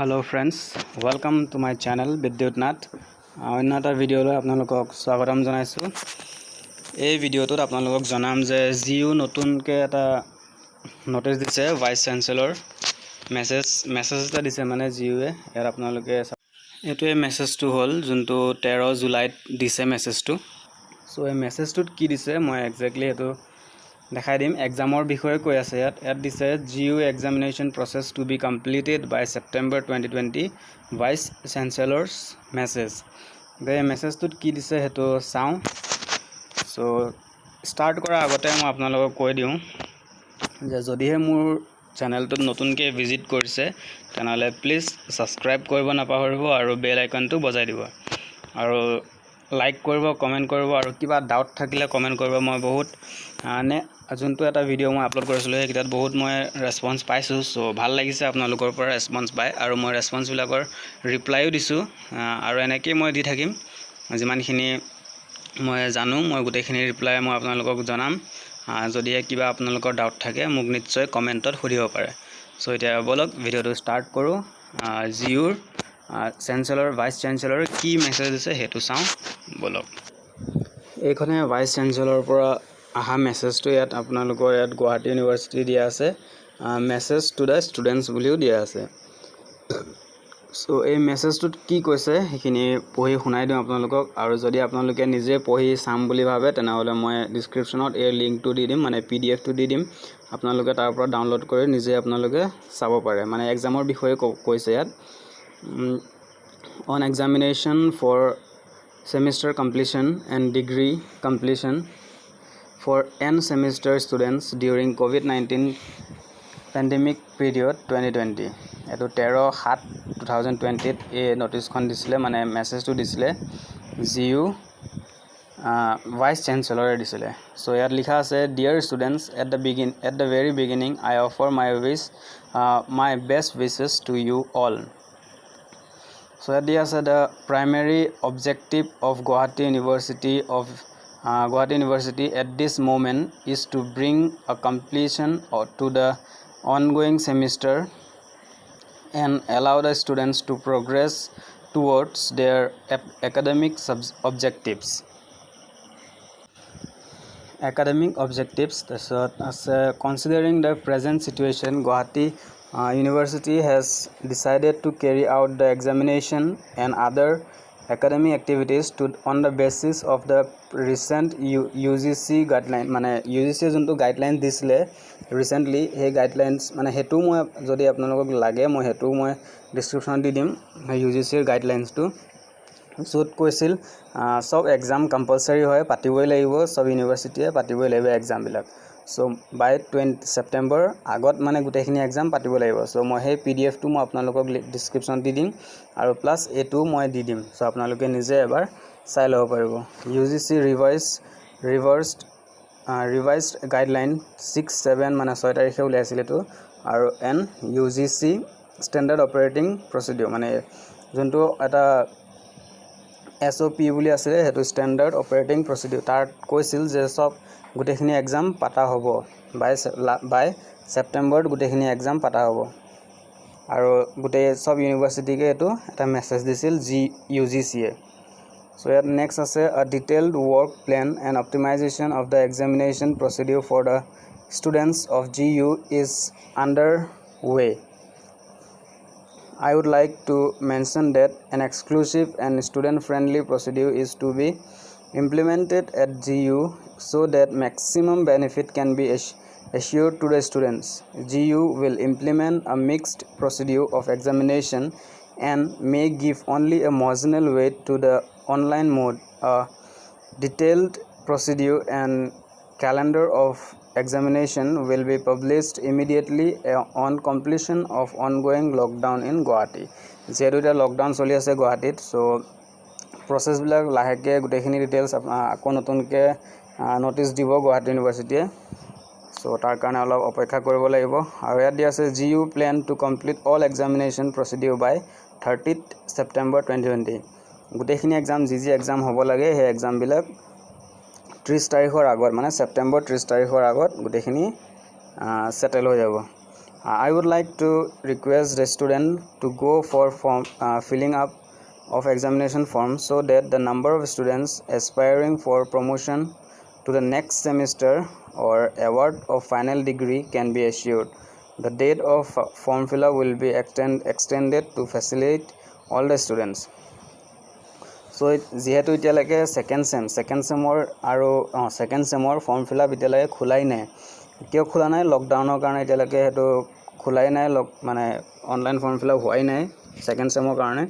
Hello friends, welcome to my channel Vidyut Nath. অন্য এটা ভিডিঅ'লৈ আপোনালোকক স্বাগতম জনাইছোঁ। এই ভিডিঅ'টোত আপোনালোকক জনাম যে জিও নতুনকৈ এটা নটিচ দিছে ভাইচ চেঞ্চেলৰ মেছেজ এটা দিছে মানে জিওৱে। ইয়াত আপোনালোকে এইটোৱে মেছেজটো হ'ল যোনটো 13 জুলাইত দিছে মেছেজটো। চ' এই মেছেজটোত কি দিছে মই একজেক্টলি এইটো দেখাই দিম। এক্সামৰ বিষয়ে কৈ আছে ইয়াত দিছে GU examination process to be completed by September 2020 vice chancellor's message. এই মেছেজটোত কি দিছে সেইটো চাওঁ। চ' ষ্টাৰ্ট কৰাৰ আগতে মই আপোনালোকক কৈ দিওঁ যে যদিহে মোৰ চেনেলটোত নতুনকৈ ভিজিট কৰিছে তেনেহ'লে প্লিজ ছাবস্ক্ৰাইব কৰিব নাপাহৰিব আৰু বেল আইকনটো বজাই দিব আৰু লাইক কৰিব, কমেণ্ট কৰিব আৰু কিবা ডাউট থাকিলে কমেণ্ট কৰিব। মই বহুত যোনটো এটা ভিডিঅ' মই আপলোড কৰিছিলোঁ সেইকেইটাত বহুত মই ৰেছপন্স পাইছোঁ। চ' ভাল লাগিছে আপোনালোকৰ পৰা ৰেছপন্স পাই আৰু মই ৰেছপন্সবিলাকৰ ৰিপ্লাইও দিছোঁ আৰু এনেকৈয়ে মই দি থাকিম। যিমানখিনি মই জানো মই গোটেইখিনি ৰিপ্লাই মই আপোনালোকক জনাম। যদিহে কিবা আপোনালোকৰ ডাউট থাকে মোক নিশ্চয় কমেণ্টত সুধিব পাৰে। চ' এতিয়া ব'লক ভিডিঅ'টো ষ্টাৰ্ট কৰোঁ। জিঅ'ৰ ভাইচ চেঞ্চেলৰ কি মেছেজ দিছে সেইটো চাওঁ ব'লক। এইখনে ভাইচ চেঞ্চেলৰ পৰা অহা মেছেজটো ইয়াত আপোনালোকৰ ইয়াত গুৱাহাটী ইউনিভাৰ্চিটি দিয়া আছে, মেছেজ টু দ্য ষ্টুডেণ্টছ বুলিও দিয়া আছে। চ' এই মেছেজটোত কি কৈছে সেইখিনি পঢ়ি শুনাই দিওঁ আপোনালোকক। আৰু যদি আপোনালোকে নিজে পঢ়ি চাম বুলি ভাবে তেনেহ'লে মই ডিছক্ৰিপশ্যনত এই লিংকটো দি দিম, মানে PDF-টো দি দিম। আপোনালোকে তাৰ পৰা ডাউনলোড কৰি নিজে আপোনালোকে চাব পাৰে। মানে এক্সামৰ বিষয়ে কৈছে ইয়াত। On examination for semester completion and degree completion for end semester students during COVID-19 pandemic period 2020 এটো 13/7/2020 এই নটিচখন দিছিলে, মানে মেছেজটো দিছিলে জিও ভাইচ চেঞ্চেলৰে দিছিলে। চ' ইয়াত লিখা আছে dear students at the very beginning I offer my best wishes to you all. So the primary objective of Guwahati University at this moment is to bring a completion to the ongoing semester and allow the students to progress towards their academic objectives. Considering the present situation, Guwahati University has decided to carry out the examination and other academic activities on the basis of the recent UGC guideline. মানে UGC যোনটো guideline দিছিলে recently, সেই guidelines মানে সেইটো মই যদি আপোনালোকক লাগে মই সেইটো মই ডিছক্ৰিপশ্যনত দি দিম UGCৰ গাইডলাইনছটো। য'ত কৈছিল সব এক্সাম কম্পালচাৰী হয়, পাতিবই লাগিব, সব ইউনিভাৰ্চিটিয়ে পাতিবই লাগিব এক্সামবিলাক। চ' বাই 20 ছেপ্টেম্বৰ আগত মানে গোটেইখিনি এক্সাম পাতিব লাগিব। চ' মই সেই PDF-টো মই আপোনালোকক ডিছক্ৰিপশ্যনত দি দিম আৰু প্লাছ এইটোও মই দি দিম। চ' আপোনালোকে নিজে এবাৰ চাই ল'ব পাৰিব। UGC ৰিভাইজড গাইডলাইন 6/7 মানে 6 তাৰিখে উলিয়াইছিল এইটো। আৰু UGC ষ্টেণ্ডাৰ্ড অপাৰেটিং প্ৰচিডিউৰ মানে যোনটো এটা SOP বুলি আছিলে সেইটো ষ্টেণ্ডাৰ্ড অপাৰেটিং প্ৰচিডিউৰ। তাত কৈছিল যে সব গোটেইখিনি এক্সাম পাতা হ'ব বাই ছেপ্টেম্বৰত গোটেইখিনি এক্সাম পাতা হ'ব। আৰু গোটেই সব ইউনিভাৰ্চিটিকে এইটো এটা মেছেজ দিছিল UGCয়ে। চ' ইয়াত নেক্সট আছে a detailed work plan and optimization of the examination procedure for the students of GU is underway. I would like to mention that an exclusive and student-friendly procedure is to be implemented at GU so that maximum benefit can be assured to the students. GU will implement a mixed procedure of examination and may give only a marginal weight to the online mode. A detailed procedure and calendar of examination will be published immediately on completion of ongoing lockdown in Guwahati. যেহেতু এটা lockdown চলি আছে গুৱাহাটীত, চ' প্ৰচেছবিলাক লাহেকৈ গোটেইখিনি details আকৌ নতুনকৈ notice দিব গুৱাহাটী ইউনিভাৰ্চিটিয়ে। চ' তাৰ কাৰণে অলপ অপেক্ষা কৰিব লাগিব। আৰু ইয়াত দিয়া আছে GU plan to complete all examination procedure by 30 September 2020। গোটেইখিনি এক্সাম যি এক্সাম হ'ব লাগে সেই এক্সামবিলাক 30 তাৰিখৰ আগত মানে ছেপ্টেম্বৰ 30 তাৰিখৰ আগত গোটেইখিনি ছেটেল হৈ যাব। I would like to request the student to go for form filling up of examination form so that the number of students aspiring for promotion to the next semester or award of final degree can be assured. The date of form fill-up will be extended to facilitate all the students. So যেহেতু এতিয়ালৈকে second সেমৰ আৰু second সেমৰ form fill up এতিয়ালৈকে খোলাই নাই কিয় খোলা নাই লকডাউনৰ কাৰণে এতিয়ালৈকে হেতু খোলাই নাই মানে অনলাইন ফৰ্ম ফিল আপ হোৱাই নাই সেকেন্ড সেমৰ কাৰণে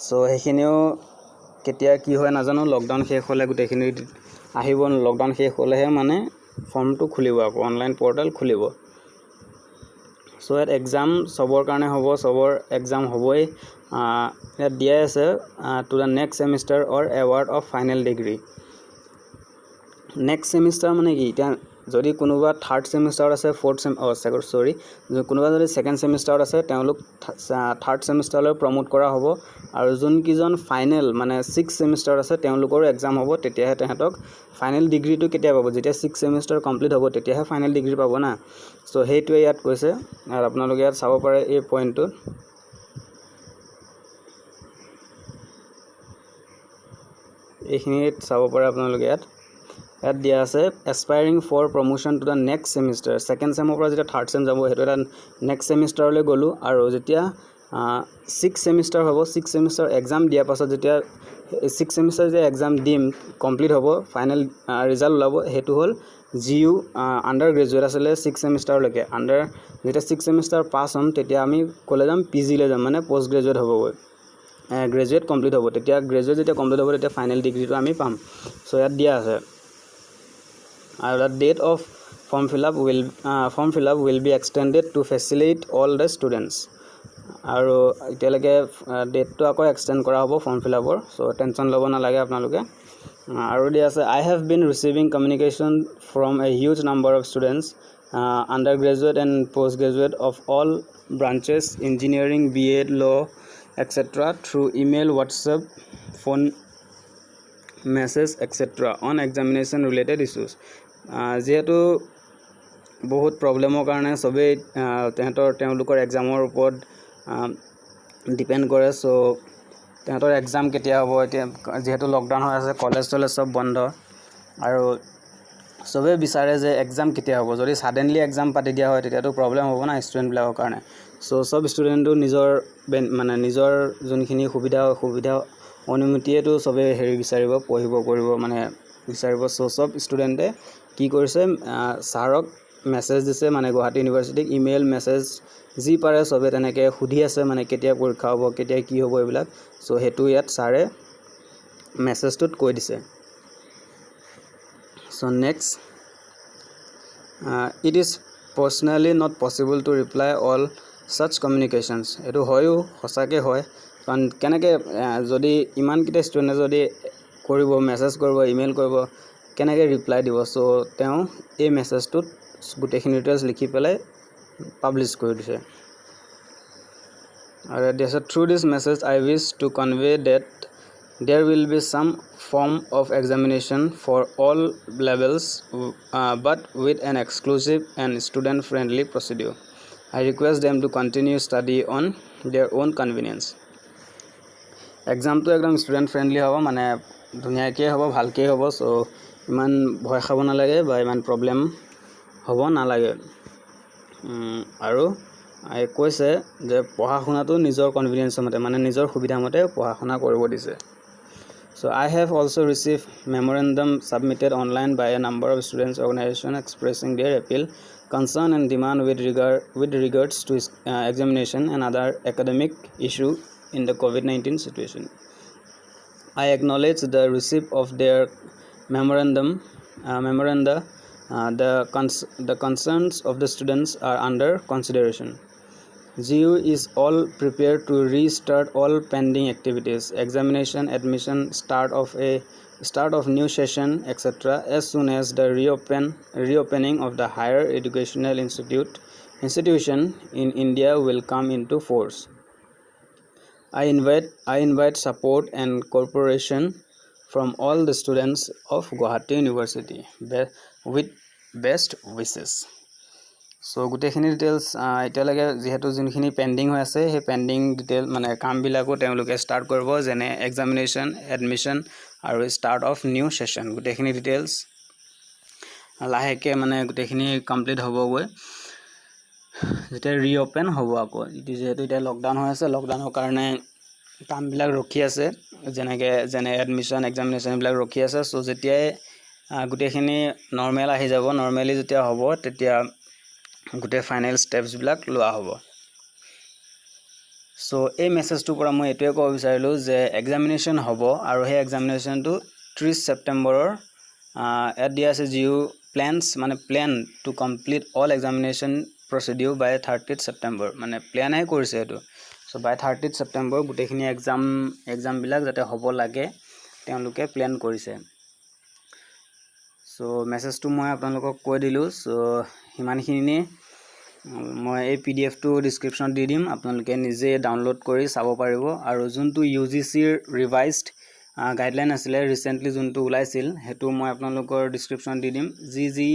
সো হেখিনিও কেতিয়া কি হয় নাজানো লকডাউন শেষ হলে গুটেখিনি আহিব লকডাউন শেষ হলেহে মানে ফৰ্মটো খুলিব আকৌ অনলাইন পোৰ্টেল খুলিব সো এট এক্সাম সবৰ কাৰণে হ'ব সবৰ এক্সাম হ'বই ইয়াত দিয়া আছে to the next semester or award of final degree next semester মানে কি এতিয়া যদি কোনোবা থাৰ্ড সেমিষ্টাৰ আছে ফৰ্থ সৰি কোনোবা যদি সেকেন্ড সেমিষ্টাৰ আছে তেওঁলোক থাৰ্ড সেমিষ্টাৰলৈ প্ৰমোট কৰা হ'ব আৰু যোন কিজন ফাইনেল মানে 6 সেমিষ্টাৰ আছে তেওঁলোকৰ এক্সাম হ'ব তেতিয়াহে তেহেতক ফাইনেল ডিগ্ৰীটো কেতিয়া পাব যেতিয়া 6 সেমিষ্টাৰ কমপ্লিট হ'ব তেতিয়াহে ফাইনেল ডিগ্ৰী পাব না সো হেইটোৱে ইয়াত কৈছে আৰু আপোনালোকে ইয়াত চাব পাৰে এই পইণ্টটো এইখিনিত চাব পাৰে আপোনালোকে ইয়াত দিয়া আছে aspiring for promotion to the next semester second সেমৰ পৰা যেতিয়া থাৰ্ড সেম যাব হেতু এটা নেক্সট সেমিষ্টাৰলৈ গলো আৰু যেতিয়া 6 সেমিষ্টাৰ হ'ব 6 সেমিষ্টাৰ এক্সাম দিয়া পাছত যেতিয়া 6 সেমিষ্টাৰ যে এক্সাম দিম কমপ্লিট হ'ব ফাইনেল ৰিজাল্ট ওলাব হেতু হল জিইউ আন্ডাৰ গ্ৰেজুৱেট আসলে 6 সেমিষ্টাৰ লৈকে আন্ডাৰ যেতিয়া 6 সেমিষ্টাৰ পাস হম তেতিয়া আমি কলে যাম পিজি লৈ যাম মানে পোষ্ট গ্ৰেজুৱেট হ'বগৈ গ্ৰেজুৱেট কমপ্লিট হ'ব তেতিয়া গ্ৰেজুৱেট যেতিয়া কমপ্লিট হ'ব তেতিয়া ফাইনেল ডিগ্ৰীটো আমি পাম সো ইয়াত দিয়া আছে and the date of form fill up will be extended to facilitate all the students আৰু এতিয়ালৈকে ডেটটো আকৌ এক্সটেন্ড কৰা হ'ব ফৰ্ম ফিল আপৰ সো টেনচন ল'ব নালাগে আপোনালোকে আৰু দিয়া আছে I have been receiving communication from a huge number of students undergraduate and postgraduate of all branches engineering BA law etc through email WhatsApp phone message etc on examination related issues যেহেতু বহুত প্ৰবলেমৰ কাৰণে সবে তেওঁলোকৰ এক্সামৰ ওপৰত depend কৰে so তেহেতৰ exam কেতিয়া হ'ব এতিয়া যেহেতু লকডাউন হৈ আছে কলেজ সব বন্ধ আৰু সবে বিচাৰে যে এক্সাম কেতিয়া হ'ব যদি সাডেনলি এক্সাম পাতি দিয়া হয় তেতিয়াতো প্ৰবলেম হ'ব না ষ্টুডেন্ট বিলাকৰ কাৰণে সো সব ষ্টুডেন্টটো নিজৰ যোনখিনি সুবিধা অনুমতিয়েটো সবে হেৰি বিচাৰিব পঢ়িব কৰিব মানে বিচাৰিব সো সব ষ্টুডেন্টে কি কৰিছে সাৰক মেছেজ দিছে মানে গুৱাহাটী ইউনিভাৰ্সিটিক ইমেইল মেছেজ যি পাৰে সবে তেনেকে খুধি আছে মানে কেতিয়া পৰীক্ষা হ'ব কেতিয়া কি হ'ব এইবিলাক সো হেতু ইয়াত সাৰে মেছেজটোত কৈ দিছে so next it is personally not possible to reply all such communications এটো হয়ও হসাকে হয় কাৰণ কেনেকে যদি ইমান কিটা ষ্টুডেন্টে যদি কৰিব মেছেজ কৰিব ইমেইল কৰিব কেনেকে ৰিপ্লাই দিব সো তেও এই মেছেজটোত গুটেখিনি ডিটেইলছ লিখি পেলাই পাবলিশ কৰি দিছে আৰু দিছে through this message I wish to convey that there will be some form of examination for all levels but with an exclusive and student friendly procedure I request them to continue study on their own convenience exam to ekdom student friendly hobo mane ধুনিয়াকে হ'ব ভালকে হ'ব so ইমান ভয় খাব নালাগে বা ইমান problem হ'ব নালাগে আৰু আই কৈছে যে পঢ়া শুনাটো নিজৰ কনভিনিয়েন্স মতে মানে নিজৰ সুবিধা মতে পঢ়া শুনা কৰিব দিছে so I have also received memorandum submitted online by a number of students organization expressing their appeal concern and demand with regards to examination and other academic issue in the COVID-19 situation I acknowledge the receipt of their memoranda the concerns of the students are under consideration GU is all prepared to restart all pending activities examination admission start of new session etc as soon as the reopening of the higher educational institution in India will come into force I invite support and cooperation from all the students of Guwahati University with best wishes so গোটেইখিনি details এতিয়ালৈকে যেহেতু যোনখিনি pending হৈ আছে সেই pending detail মানে কামবিলাকো তেওঁলোকে start কৰিব যেনে এক্সামিনেশ্যন এডমিশ্যন আৰু ষ্টাৰ্ট অফ নিউ সেশন গোটেইখিনি ডিটেইলছ লাহেকে মানে গোটেইখিনি কমপ্লিট হ'বগৈ যেতিয়া ৰিঅপেন হ'ব আকৌ যেহেতু এতিয়া লকডাউন হৈ আছে লকডাউনৰ কাৰণে কামবিলাক ৰখি আছে যেনে এডমিশ্যন এক্সামিনেশ্যন এইবিলাক ৰখি আছে সো যেতিয়াই গোটেইখিনি নৰ্মেল আহি যাব নৰ্মেলি যেতিয়া হ'ব তেতিয়া গোটেই ফাইনেল ষ্টেপছবিলাক লোৱা হ'ব সো এই মেছেজটোৰ পৰা মই এটোৱে ক'ব বিচাৰিলোঁ যে এক্সামিনেশ্যন হ'ব আৰু সেই এক্সামিনেশ্যনটো 30 ছেপ্টেম্বৰৰ এট দিয়া আছে জিউ প্লেনছ মানে plan to complete all examination procedure by 30 September মানে প্লেনহে কৰিছে এইটো সো বাই 30 ছেপ্টেম্বৰ গোটেইখিনি এক্সামবিলাক যাতে হ'ব লাগে তেওঁলোকে প্লেন কৰিছে সো মেছেজটো মই আপোনালোকক কৈ দিলোঁ সো হিমানখিনি মই এই পিডিএফটো ডেসক্ৰিপচনত দি দিম আপোনালোকে নিজে ডাউনলোড কৰি চাব পাৰিব আৰু যোনটো ইউজিচিৰ ৰিভাইজড গাইডলাইন আছিলে ৰিসেন্টলি যোনটো ওলাইছিল হেতু মই আপোনালোকৰ ডেসক্ৰিপচনত দি দিম যি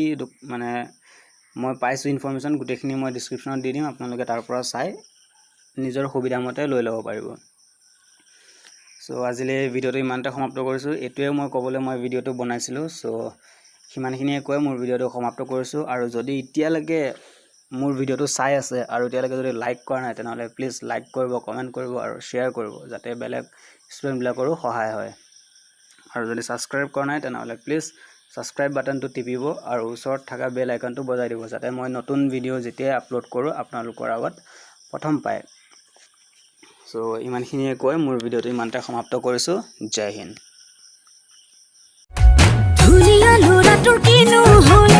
মানে মই পাইছো ইনফৰমেশন গোটেইখিনি মই ডেসক্ৰিপচনত দি দিম আপোনালোকে তাৰ পৰা চাই নিজৰ সুবিধা মতে লৈ ল'ব পাৰিব সো আজিলে ভিডিওটো ইমানতে সমাপ্ত কৰিছো এটোৱে মই ক'বলৈ মই ভিডিওটো বনাইছিলো সো হিমানখিনিয়ে কৈ মোৰ ভিডিওটো সমাপ্ত কৰিছো আৰু যদি এতিয়ালৈকে মোৰ ভিডিওটো চাই আছে আৰু এতিয়ালৈকে যদি লাইক কৰা নাই তেনহলে প্লিজ লাইক কৰিব কমেন্ট কৰিব আৰু শেয়াৰ কৰিব যাতে বেলেগ ষ্টুডেন্ট বিলাকৰো সহায় হয় আৰু যদি সাবস্ক্ৰাইব কৰা নাই তেনহলে প্লিজ সাবস্ক্ৰাইব বাটনটো টিপিব আৰু ওচৰত থকা বেল আইকনটো বজাই দিব যাতে মই নতুন ভিডিও যেতিয়া আপলোড কৰো আপোনালোকৰ আগত প্ৰথম পায় সো ইমানখিনিয়ে কৈ মোৰ ভিডিওটো ইমানতে সমাপ্ত কৰিছো জয় হিন্দ ধুনিয়া লোৰাটোৰ কিনো হ'ল